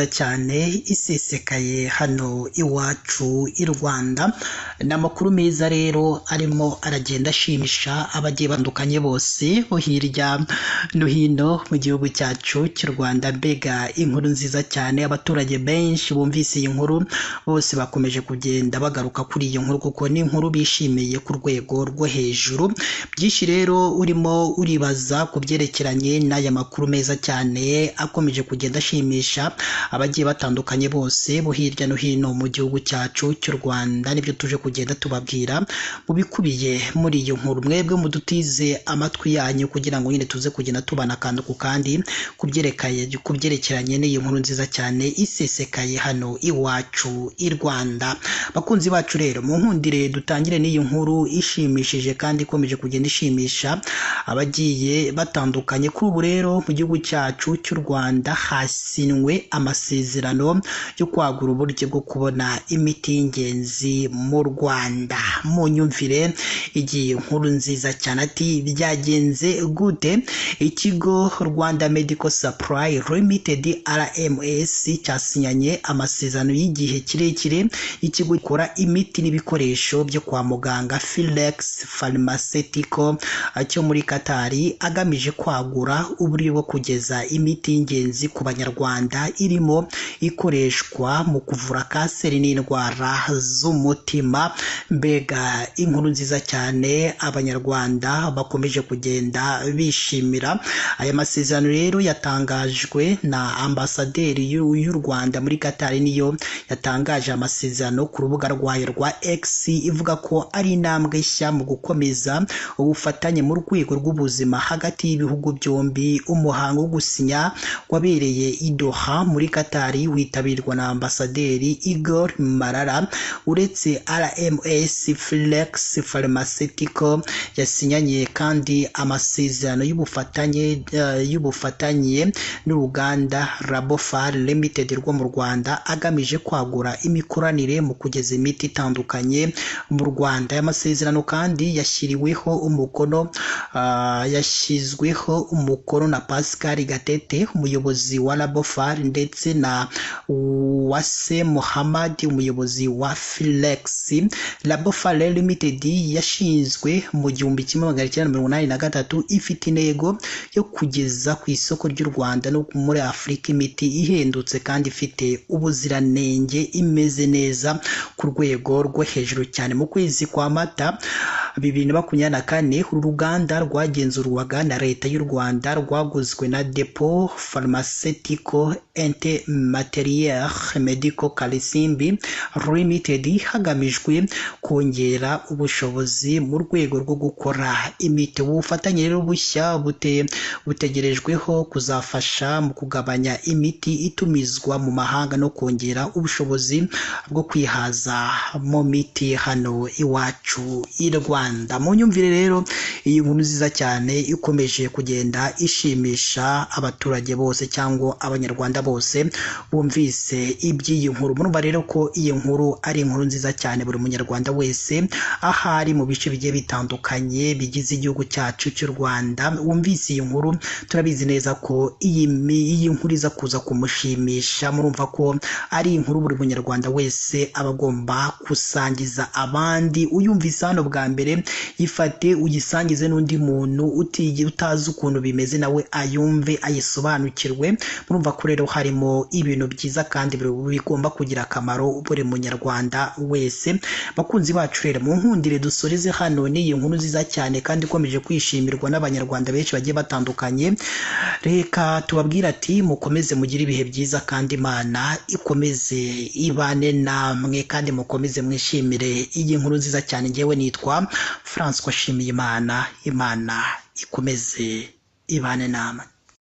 cyane isesekaye hano iwacu i Rwanda. Ni amakuru meza rero arimo aragenda ashimisha abagiye batandukanye bose bo hirya no hino mu gihugu cyacu cy'u Rwanda. Mbega inkuru nziza cyane, abaturage benshi bumvise iyi nkuru bose bakomeje kugenda bagaruka kuri iyi nkuru kuko ni inkuru bishimiye ku rwego rwo hejuru. Byinshi rero urimo uribaza ku byerekeranye n'aya makuru meza cyane akomeje kugenda ashimisha abagiye batandukanye bose bo hirya no hino mu gihugu cyacu cy'u Rwanda, nibyo tuje kugenda tubabwira mu bikubiye muri iyo nkuru. Mwebwe mudutize amatwi yanyu kugira ngo nyine tuze kugenda tubana akantu ku kandi ku byerekeranye n'iyi nkuru nziza cyane isesekaye hano iwacu i Rwanda. Bakunzi bacu rero, mu nkundire dutangire n'iyi nkuru ishimishije kandi ikomeje kugenda ishimisha abagiye batandukanye. Kuri ubu rero mu gihugu cyacu cy'u Rwanda hasinwe amasezerano yo kwagura uburyo bwo kubona imiti y'ingenzi mu Rwanda. Mu nyumvire igiye nkuru nziza cyane, ati byagenze gute? Ikigo Rwanda Medical Supply Limited RMS cyasinyanye amasezerano y'igihe kirekire ikigo gikora imiti n'ibikoresho byo kwa muganga Philex Pharmaceutical cyo muri Katari, agamije kwagura uburyo bwo kugeza imiti y'ingenzi ku banyarwanda irimo ikoreshwa mu kuvura kanseri n'indwara z'umutima. Mbega inkuru nziza cyane abanyarwanda bakomeje kugenda bishimira. Aya masezerano rero yatangajwe na ambasaderi y'u Rwanda muri Katari, niyo yatangaje amasezerano ku rubuga rwayo rwa X, ivuga ko ari intambwe nshya mu gukomeza ubufatanye mu rwego rw'ubuzima hagati y'ibihugu byombi. Umuhango wo gusinya wabereye i Doha muri Katari witabirwa na ambasaderi Igor Marara. Uretse RMS, Philex Pharmaceutical yasinyanye kandi amasezerano y'ubufatanye n'uruganda Labophar Limited rwo mu Rwanda, agamije kwagura imikoranire mu kugeza imiti itandukanye mu Rwanda. Aya masezerano kandi yashyizweho umukono na Pascal Gatete, umuyobozi wa Labophar, ndetse na Uwase Muhammad, umuyobozi wa Philex. Labophar Limited yashinzwe mu 1983, ifite intego yo kugeza ku isoko ry'u Rwanda no muri Afurika imiti ihendutse kandi ifite ubuziranenge, imeze neza ku rwego rwo hejuru cyane. Mu kwezi kwa Mata 2024 uru ruganda rwagenzurwaga na leta y'u Rwanda, rwaguzwe na Depot Pharmaceutical Materiel Medical Kalisimbi Limited, hagamijwe kongera ubushobozi mu rwego rwo gukora imiti. Ubufatanye rero bushya butegerejweho kuzafasha mu kugabanya imiti itumizwa mu mahanga no kongera ubushobozi bwo kwihaza mu miti hano iwacu i Rwanda. Mu nyumvire rero iyi nkuru nziza cyane ikomeje kugenda ishimisha abaturage bose cyangwa abanyarwanda bose bumvise iby'iyi nkuru. Murumva rero ko iyi nkuru ari inkuru nziza cyane buri munyarwanda wese ahari mu bice bigiye bitandukanye bigize igihugu cyacu cy'u Rwanda wumvise iyi nkuru, turabizi neza ko iyi nkuru iza kuza kumushimisha. Murumva ko ari inkuru buri munyarwanda wese aba agomba gusangiza abandi. Uyumvise hano bwa mbere, yifate ugisangize n'undi muntu utazi ukuntu bimeze, nawe ayumve ayisobanukirwe. Murumva ko rero harimo ibintu byiza kandi bigomba kugira akamaro buri munyarwanda wese. Bakunzi bacu rero, mu nkundire dusoreze hano n'iyi nkuru nziza cyane kandi ikomeje kwishimirwa n'abanyarwanda benshi bagiye batandukanye. Reka tubabwira ati mukomeze mugire ibihe byiza kandi Imana ikomeze ibane namwe kandi mukomeze mwishimire iyi nkuru nziza cyane. Ngewe nitwa François Shimiyimana, Imana ikomeze ibane namwe.